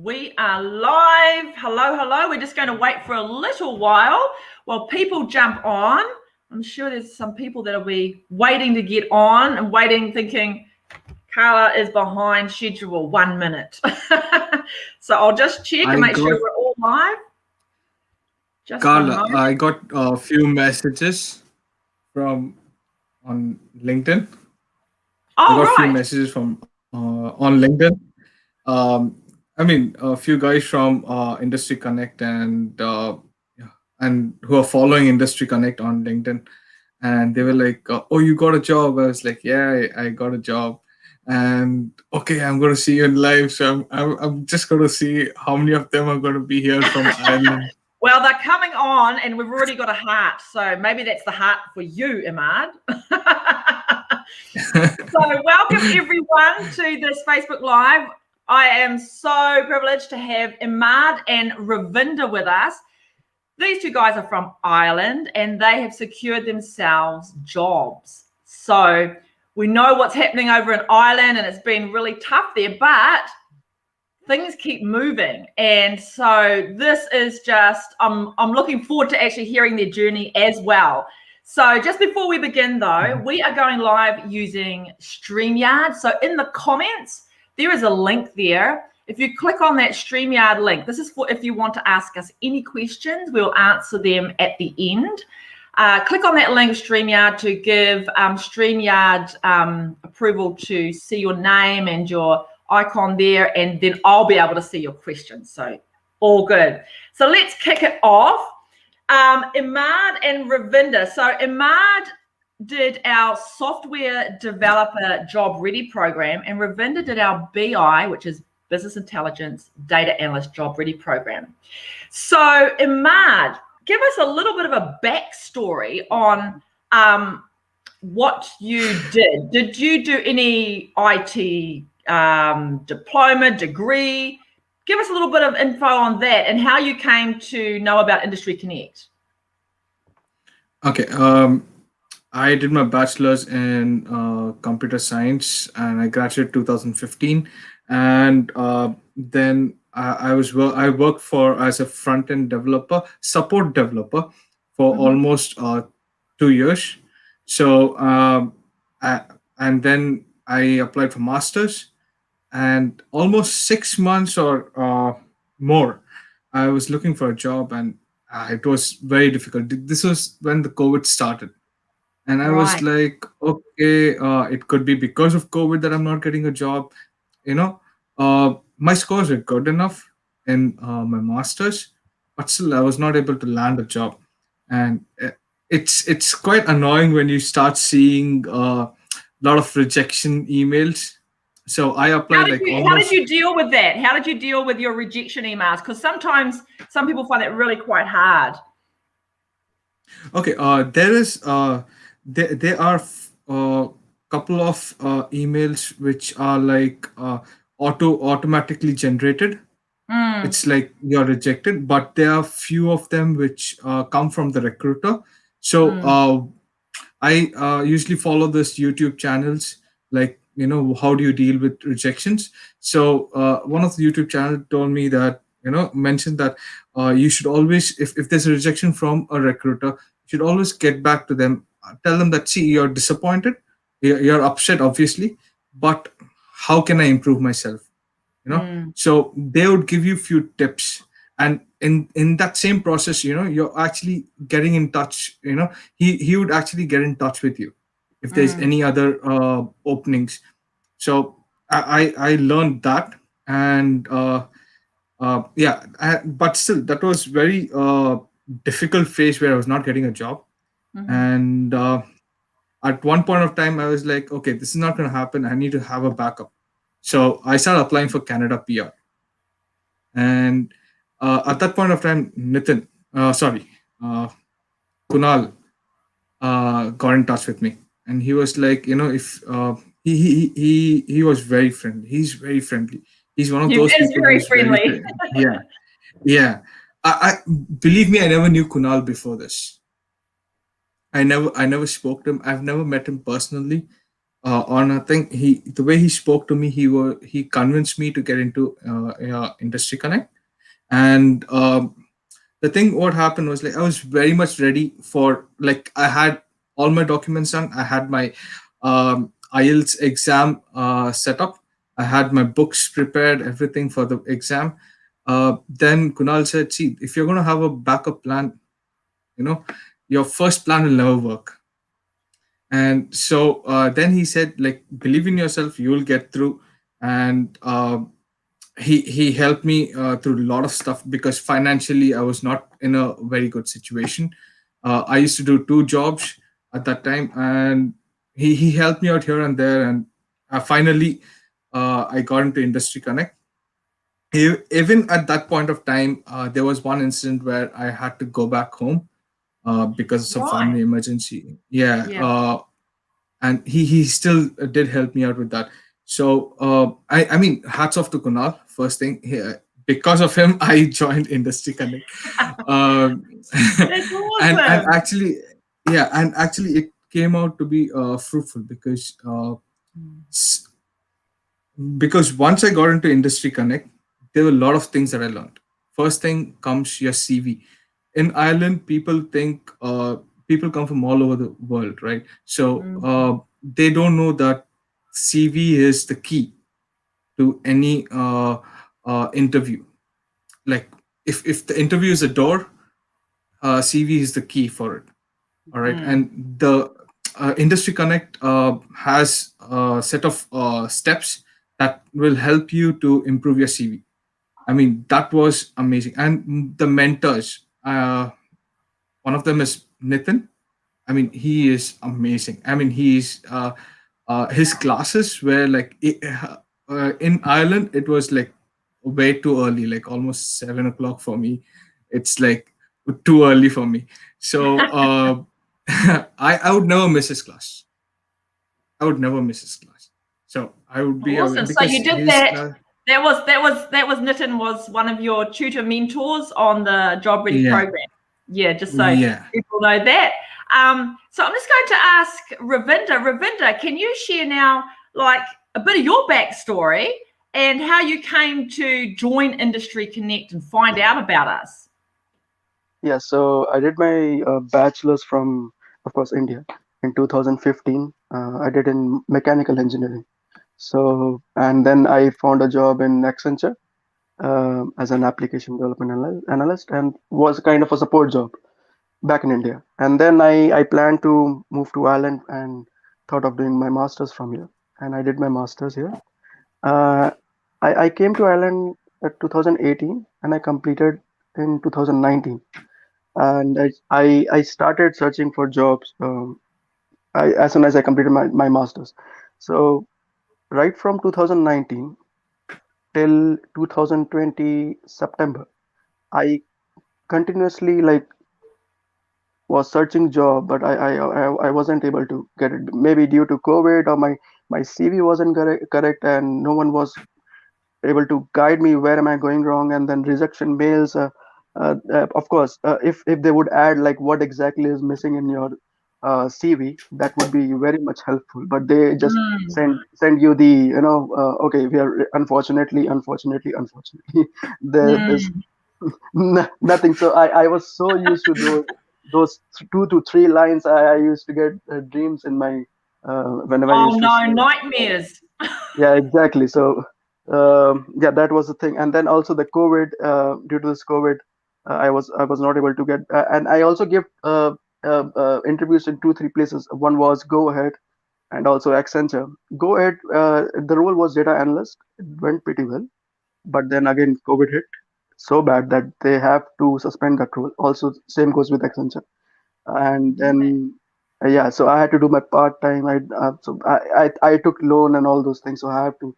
We are live. Hello. We're just going to wait for a little while people jump on. I'm sure there's some people that'll be waiting to get on and waiting, thinking Carla is behind schedule 1 minute. So I'll just check and make sure we're all live. Just Carla, I got a few messages on LinkedIn. Oh, I got a few messages from on LinkedIn. A few guys from Industry Connect and who are following Industry Connect on LinkedIn, and they were like, "Oh, you got a job?" I was like, "Yeah, I got a job." And okay, I'm going to see you in live. So I'm just going to see how many of them are going to be here from Ireland. Well, they're coming on, and we've already got a heart. So maybe that's the heart for you, Emad. So welcome everyone to this Facebook Live. I am so privileged to have Emad and Ravinder with us. These two guys are from Ireland, and they have secured themselves jobs. So we know what's happening over in Ireland, and it's been really tough there, but things keep moving. And so this is just, I'm looking forward to actually hearing their journey as well. So just before we begin though, we are going live using StreamYard. So in the comments, there is a link there. If you click on that StreamYard link, this is for if you want to ask us any questions, we'll answer them at the end. Click on that link, StreamYard, to give StreamYard approval to see your name and your icon there, and then I'll be able to see your questions. So all good. So let's kick it off. Emad and Ravinder. So Emad did our software developer job ready program, and Ravinder did our BI, which is business intelligence data analyst job ready program. So Emad, give us a little bit of a backstory on what you did. Did you do any IT diploma, degree? Give us a little bit of info on that and how you came to know about Industry Connect. Okay. I did my bachelor's in computer science, and I graduated 2015. And then I worked as a front end developer, support developer, for almost 2 years. So and then I applied for masters, and almost 6 months or more, I was looking for a job, and it was very difficult. This was when the COVID started, and I was like, okay, it could be because of COVID that I'm not getting a job. My scores were good enough in my masters, but still I was not able to land a job. And it's quite annoying when you start seeing a lot of rejection emails. So I applied how did you deal with that? How did you deal with your rejection emails? Because sometimes some people find it really quite hard. Okay, there are a couple of emails which are like automatically generated. It's like you're rejected, but there are few of them which come from the recruiter. So I usually follow this YouTube channels, like, how do you deal with rejections? So one of the YouTube channel told me that, mentioned that you should always, if there's a rejection from a recruiter, you should always get back to them, tell them that, see, you're disappointed, you're upset, obviously, but how can I improve myself? So they would give you few tips, and in that same process, you're actually getting in touch. He would actually get in touch with you if there's any other openings. So I learned that, and but still that was very difficult phase where I was not getting a job. And at one point of time, I was like, okay, this is not going to happen, I need to have a backup. So I started applying for Canada PR. And at that point of time, Kunal got in touch with me, and he was like, if he was very friendly. He's very friendly. He's one of those people who's friendly. very friendly. Yeah. I believe me, I never knew Kunal before this. I never spoke to him. I've never met him personally, on a thing. The way he spoke to me, he convinced me to get into Industry Connect. And the thing what happened was, like, I was very much ready for, like, I had all my documents done. I had my IELTS exam set up. I had my books prepared, everything for the exam. Then Kunal said, see, if you're going to have a backup plan, you know your first plan will never work. And so then he said, like, believe in yourself, you'll get through. And he helped me through a lot of stuff, because financially I was not in a very good situation. I used to do two jobs at that time, and he helped me out here and there. And finally I got into Industry Connect. Even at that point of time, there was one incident where I had to go back home because of some Right. family emergency. Yeah. Yeah. And he still did help me out with that. So I mean, hats off to Kunal. First thing, because of him, I joined Industry Connect. Um, That's and awesome. actually, yeah, and actually, it came out to be fruitful, Mm. because once I got into Industry Connect, there were a lot of things that I learned. First thing comes your CV. In Ireland, people come from all over the world, right? So Mm. they don't know that CV is the key to any interview. Like, if the interview is a door, CV is the key for it. All right. Mm. And the Industry Connect has a set of steps that will help you to improve your CV. I mean, that was amazing. And the mentors, one of them is Nitin. I mean, he is amazing. I mean, his classes were like, in Ireland, it was like way too early, like almost 7 o'clock for me. It's like too early for me. So I would never miss his class. I would never miss his class. So I would be Awesome. So because you did his that. class. That was Nitin was one of your tutor mentors on the Job Ready Yeah, program. Yeah, just so yeah. people know that. So I'm just going to ask Ravinder. Ravinder, can you share now, like, a bit of your backstory and how you came to join Industry Connect and find out about us? Yeah, so I did my bachelor's from, of course, India in 2015. I did in mechanical engineering. So, and then I found a job in Accenture as an application development analyst, and was kind of a support job back in India. And then I planned to move to Ireland and thought of doing my master's from here. And I did my master's here. Uh, I came to Ireland at 2018 and I completed in 2019. And I started searching for jobs as soon as I completed my master's. So right from 2019 till 2020 September, I continuously like was searching job, but I wasn't able to get it. Maybe due to COVID or my CV wasn't correct, and no one was able to guide me where am I going wrong. And then rejection mails. Of course, if they would add like what exactly is missing in your CV, that would be very much helpful. But they just Mm. send you the okay, we are unfortunately there's Mm. nothing. So I was so used to those 2 to 3 lines. I used to get dreams in my whenever I Oh used to no, see. nightmares. Yeah, exactly. So yeah, that was the thing. And then also the COVID. Due to this COVID, I was not able to get. And I also give interviews in 2 3 places. One was Go Ahead and also Accenture. Go Ahead. The role was data analyst. It went pretty well, but then again COVID hit so bad that they have to suspend that role. Also, same goes with Accenture. And then yeah, so I had to do my part time. I took loan and all those things, so I have to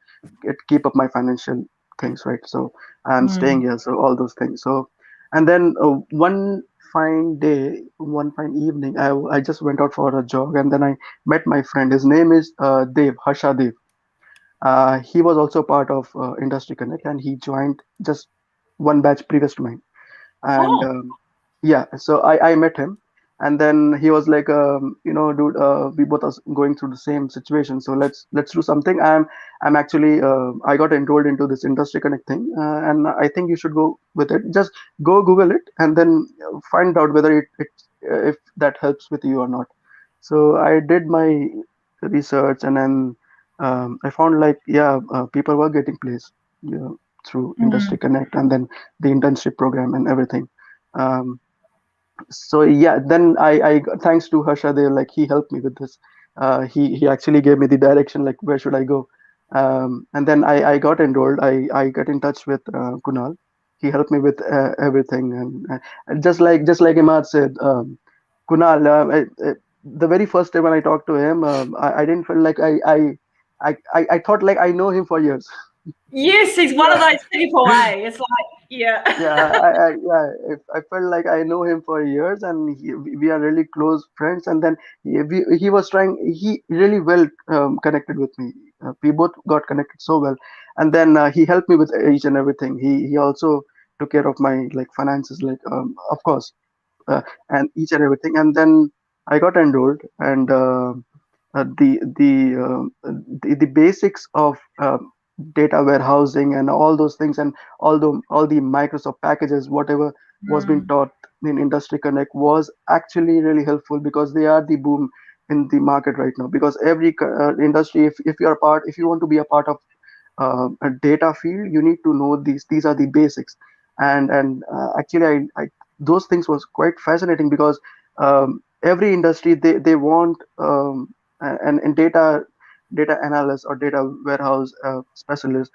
keep up my financial things, right? So I'm staying Mm. here, so all those things. So and then one fine day, one fine evening, I just went out for a jog, and then I met my friend. His name is Dev, Harsha Dev. He was also part of Industry Connect, and he joined just one batch previous to mine. And Oh. yeah, so I met him. And then he was like, dude, we both are going through the same situation, so let's do something. I'm actually I got enrolled into this Industry Connect thing, and I think you should go with it. Just go Google it and then find out whether it if that helps with you or not. So I did my research, and then I found like, yeah, people were getting placed, you know, through Industry Mm. Connect, and then the internship program and everything. Um, so yeah, then thanks to Harshadev, like he helped me with this. He actually gave me the direction, like where should I go. And then I got enrolled. I got in touch with Kunal. He helped me with everything. And just like Imad said, Kunal, the very first day when I talked to him, I didn't feel like I thought like I know him for years. Yes, he's one of Yeah, those people, eh? It's like, yeah, yeah. I felt like I know him for years, and we are really close friends. And then he was trying, he really well connected with me. We both got connected so well, and then he helped me with each and everything. He also took care of my like finances, like of course, uh, and each and everything. And then I got enrolled, and the basics of data warehousing and all those things, and all the Microsoft packages, whatever was being Mm. taught in Industry Connect was actually really helpful, because they are the boom in the market right now. Because every industry, if you want to be a part of a data field, you need to know these are the basics. And actually, those things was quite fascinating, because every industry, they want an data analyst or data warehouse specialist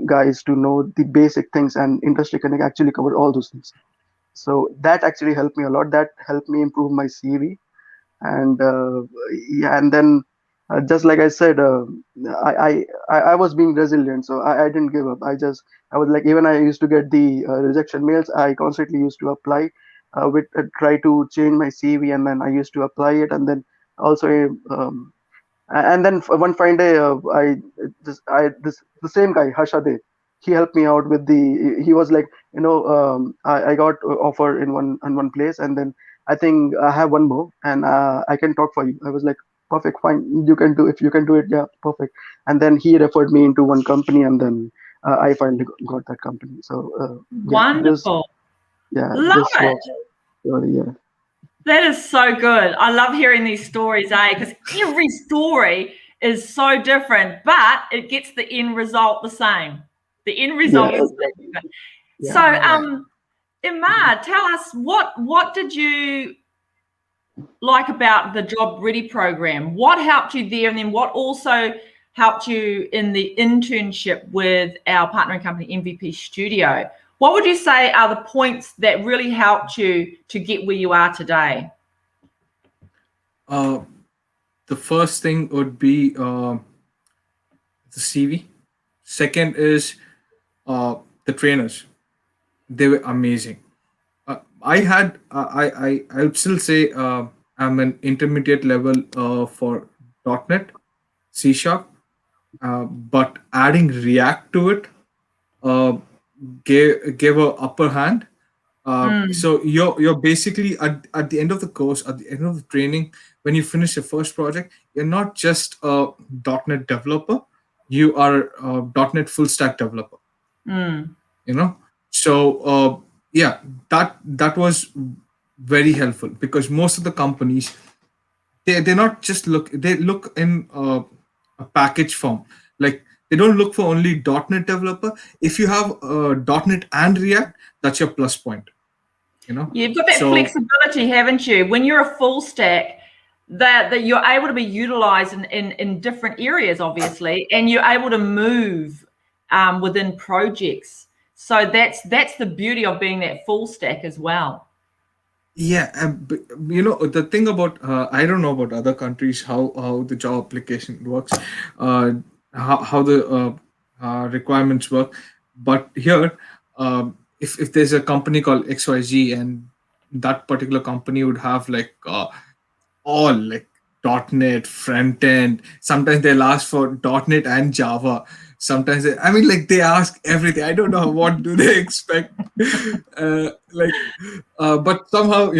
guys to know the basic things, and Industry Connect actually covered all those things. So that actually helped me a lot. That helped me improve my CV. And yeah, and then just like I said, I was being resilient, so I didn't give up. I was like, even I used to get the rejection mails, I constantly used to apply, with try to change my CV, and then I used to apply it. And then also and then one fine day, I this the same guy Harshade, he helped me out with the. He was like, I got offer in one place, and then I think I have one more, and I can talk for you. I was like, perfect, fine, you can do, if you can do it, yeah, perfect. And then he referred me into one company, and then I finally got that company. So yeah, Wonderful. Love this it. was yeah. That is so good. I love hearing these stories, eh? Because every story is so different, but it gets the end result the same. The end Yeah, result is the exactly. same. So, Yeah, yeah. Imad, tell us what did you like about the Job Ready program? What helped you there, and then what also helped you in the internship with our partnering company MVP Studio? What would you say are the points that really helped you to get where you are today? uh, the first thing would be the CV. Second is uh, the trainers. They were amazing. I had I would still say I'm an intermediate level for .NET, C Sharp, but adding React to it uh, gave a upper hand. Mm, So you're basically at the end of the course, at the end of the training, when you finish your first project, you're not just a .NET developer, you are a .NET full stack developer. mm. You know, so yeah, that was very helpful, because most of the companies, they're not just they look in a package form. Like, they don't look for only .NET developer. If you have .NET and React, that's your plus point. You've got that So flexibility, haven't you? When you're a full stack, that you're able to be utilized in different areas, obviously, and you're able to move within projects. So that's the beauty of being that full stack as well. yeah, the thing about I don't know about other countries, how the job application works, uh, how the requirements work, but here, if there's a company called XYZ, and that particular company would have like all like .NET front end. Sometimes they'll ask for .NET and Java. Sometimes I mean, like, they ask everything. I don't know what do they expect. Like, but somehow,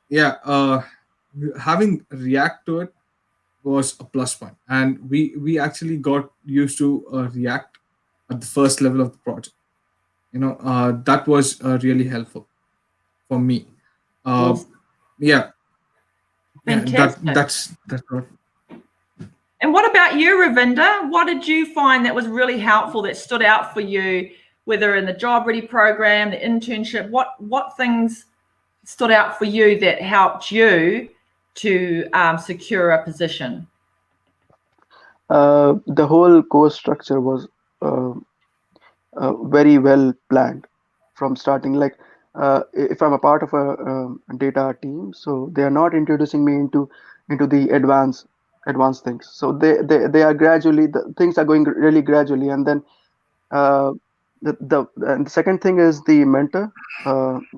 yeah, having React to it was a plus point, and we actually got used to React at the first level of the project. That was really helpful for me. uh, Awesome. yeah, yeah, Fantastic. that's what. And what about you, Ravinder? What did you find that was really helpful that stood out for you, whether in the Job Ready program, the internship? What things stood out for you that helped you to secure a position? The whole course structure was uh, very well planned from starting. Like, if I'm a part of a data team, so they are not introducing me into the advanced things. So they are gradually, the things are going really gradually, and then uh, and the second thing is the mentor.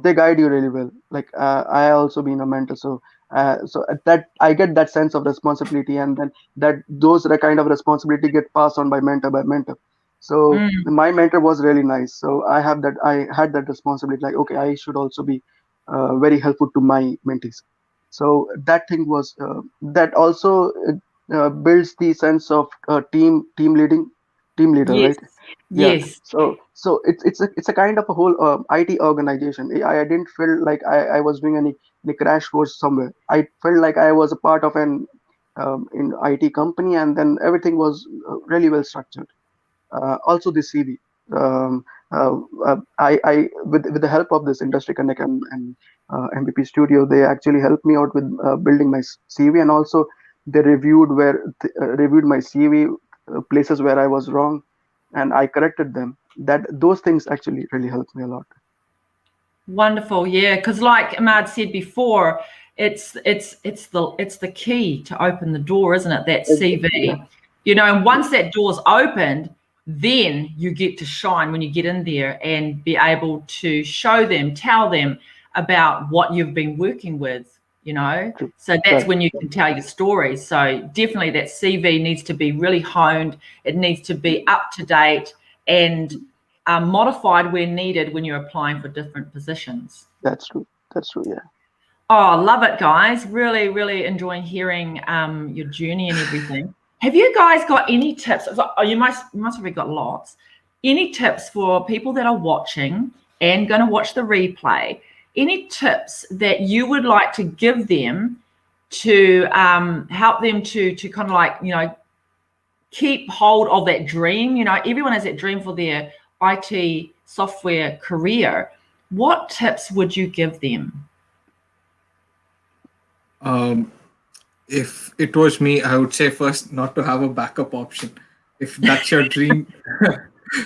They guide you really well. Like, I also been a mentor, so that I get that sense of responsibility, and then that those kind of responsibility get passed on by mentor. So Mm, my mentor was really nice. So I had that responsibility. Like, okay, I should also be very helpful to my mentees. So that thing was that also builds the sense of team leader, yes, right? Yeah. yes. So it's a kind of a whole IT organization. I didn't feel like I was doing any crash course somewhere. I felt like I was a part of an in IT company, and then everything was really well structured. Also the CV. Um, I with the help of this Industry Connect and MVP Studio, they actually helped me out with building my CV, and also they reviewed my CV, places where I was wrong, and I corrected them. That those things actually really helped me a lot. Wonderful, yeah. Because like Ahmad said before, it's the key to open the door, isn't it? That Yeah, CV, and once that door's opened, then you get to shine when you get in there and be able to show them, tell them about what you've been working with. true. So that's Right. when you can tell your story. So definitely that CV needs to be really honed. It needs to be up to date and modified where needed when you're applying for different positions. That's true. That's true. Yeah. Oh, love it, guys. Really, really enjoying hearing your journey and everything. Have you guys got any tips? Oh, you must have got lots. Any tips for people that are watching and going to watch the replay? Any tips that you would like to give them to help them to kind of like keep hold of that dream? Everyone has that dream for their IT software career. What tips would you give them? um, if it was me, I would say first not to have a backup option. If that's your dream,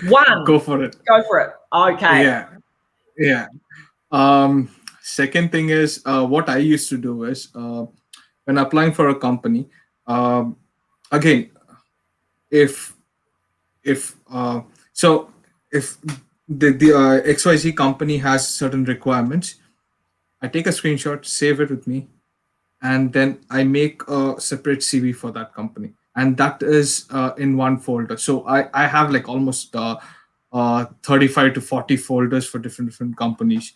One, go for it. go for it. Okay. Yeah, yeah. Second thing is, what I used to do is, when applying for a company, um, again, if if so if the XYZ company has certain requirements, I take a screenshot, save it with me, and then I make a separate CV for that company, and that is in one folder. So I have like almost 35 to 40 folders for different companies.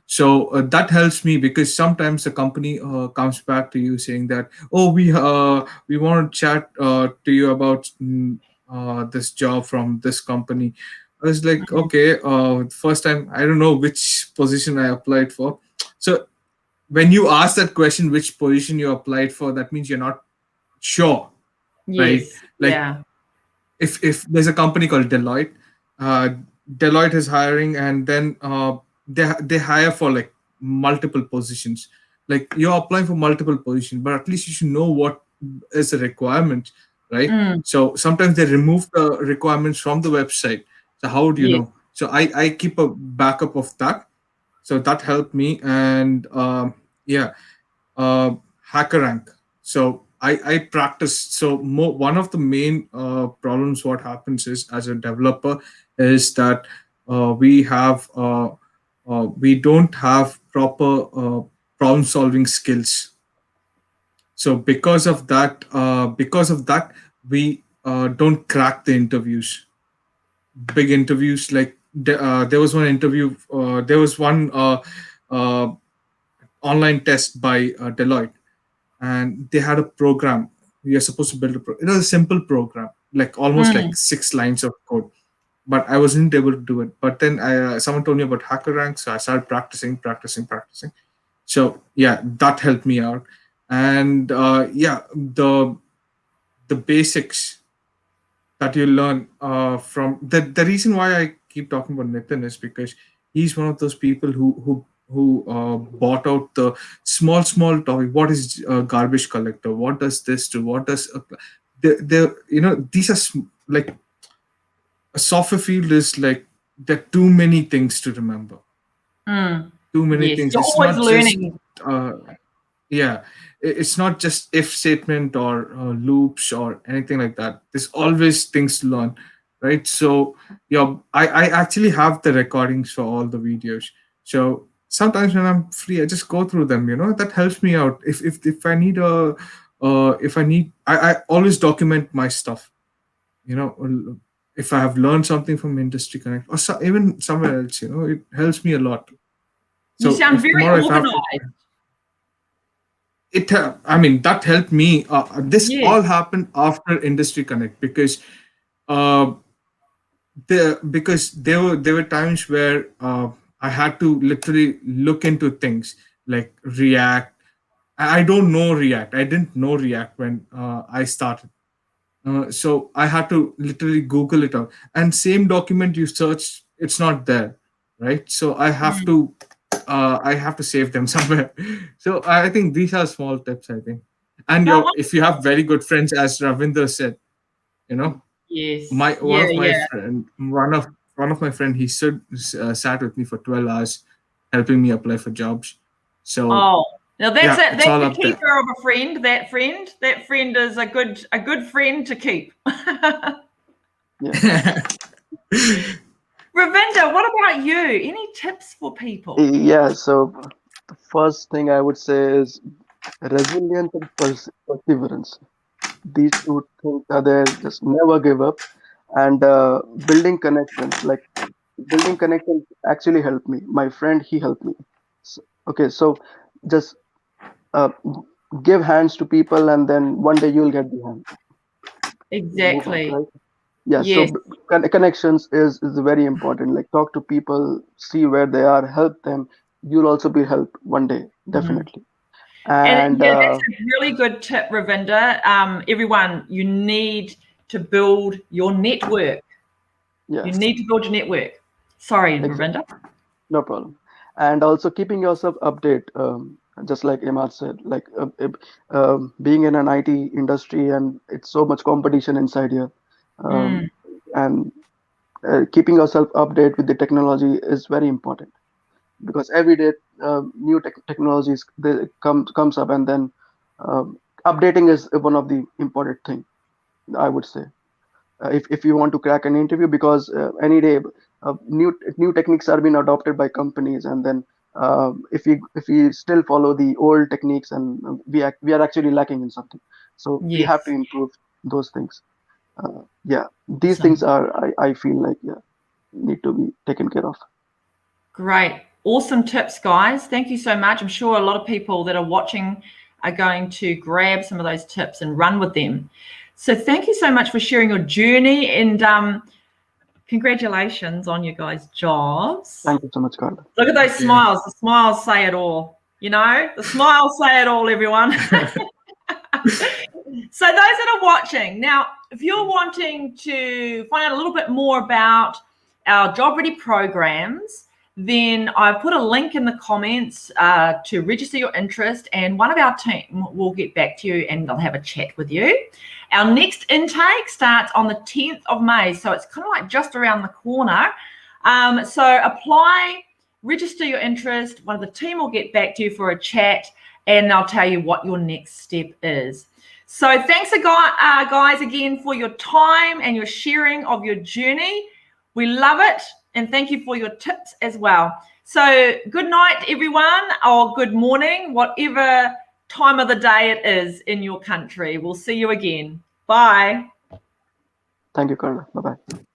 So that helps me, because sometimes the company comes back to you saying that, oh, we want to chat to you about this job from this company. I was like, Mm, okay, first time I don't know which position I applied for. So when you ask that question, which position you applied for, that means you're not sure, right? yes. Like, Yeah. if there's a company called Deloitte, uh, Deloitte is hiring, and then they hire for like multiple positions. Like, you're applying for multiple positions, but at least you should know what is the requirement, right? Mm, So sometimes they remove the requirements from the website. So how would you yes. know? So I keep a backup of that. So that helped me. And yeah, uh, hacker rank. So I practice. So one of the main problems what happens is, as a developer, is that we don't have proper problem solving skills. So because of that, we don't crack the interviews, big interviews. Like, there was one interview, there was one uh, online test by Deloitte, and they had a program. We are supposed to build it was a simple program, like almost like 6 lines of code, but I wasn't able to do it. But then someone told me about HackerRank, so I started practicing. So yeah, that helped me out. And yeah, the basics that you learn from the reason why I keep talking about Nitin is because he's one of those people who bought out the small topic. What is a garbage collector? What does this do? What does these are like a software field is like there are too many things to remember. Too many Yes, things. you're It's always not just learning. yeah, it's not just if statement or loops or anything like that. There's always things to learn, right? So yeah, I actually have the recordings for all the videos. So sometimes when I'm free, I just go through them. That helps me out. If I need if I need, I always document my stuff. If I have learned something from Industry Connect or even somewhere else, it helps me a lot. You So sound if very tomorrow if I have to, organized. I mean, that helped me. This Yes. all happened after Industry Connect because uh, there were times where I had to literally look into things like React. I don't know React. I didn't know React when I started. So I had to literally Google it out. And same document you search, it's not there, right? So I have to save them somewhere. So I think these are small tips. I think, and No, if you have very good friends, as Ravinder said, you know, yes. my one Yeah, of my yeah. friend, one of my friend, he sat with me for 12 hours, helping me apply for jobs. So Oh, now that's yeah, it. it's That's all the up there. keeper of a friend. That friend is a good friend to keep. Yeah. Ravinder, what about you? Any tips for people? Yeah, so the first thing I would say is resilience and perseverance. These two things are there. Just never give up. And building connections. Like building connections actually helped me. My friend, he helped me. Okay, so just uh, give hands to people, and then one day you'll get the hand. Move on, Exactly. right? Yeah. So Yes. connections is very important. Like talk to people, see where they are, help them. You'll also be helped one day, Mm. definitely. And And yeah, that's a really good tip, Ravinder. Everyone, you need to build your network. yeah, You need to build your network. Sorry, exactly. Ravinder. No problem. And also keeping yourself update, just like Emad said, like being in an IT industry and it's so much competition inside here, Mm, and keeping yourself update with the technology is very important because every day new technologies comes up, and then updating is one of the important thing, I would say. If you want to crack an interview, because any day new techniques are being adopted by companies, and then if we still follow the old techniques, and we are actually lacking in something, so we have to yes. improve those things. Yeah, these things Awesome. are, I feel like, yeah, need to be taken care of. Great. Awesome tips, guys. Thank you so much. I'm sure a lot of people that are watching are going to grab some of those tips and run with them. So thank you so much for sharing your journey, and congratulations on you guys' jobs. Thank you so much, Carla. Look at those Yeah. smiles. The smiles say it all. The smiles say it all, everyone. So those that are watching now, if you're wanting to find out a little bit more about our job ready programs, then I've put a link in the comments to register your interest, and one of our team will get back to you and they'll have a chat with you. Our next intake starts on the 10th of May, so it's kind of like just around the corner. So apply, register your interest. One of the team will get back to you for a chat, and they'll tell you what your next step is. So thanks guys again for your time and your sharing of your journey. We love it, and thank you for your tips as well. So good night, everyone, or good morning, whatever time of the day it is in your country. We'll see you again. Bye. Thank you, Carla. Bye bye.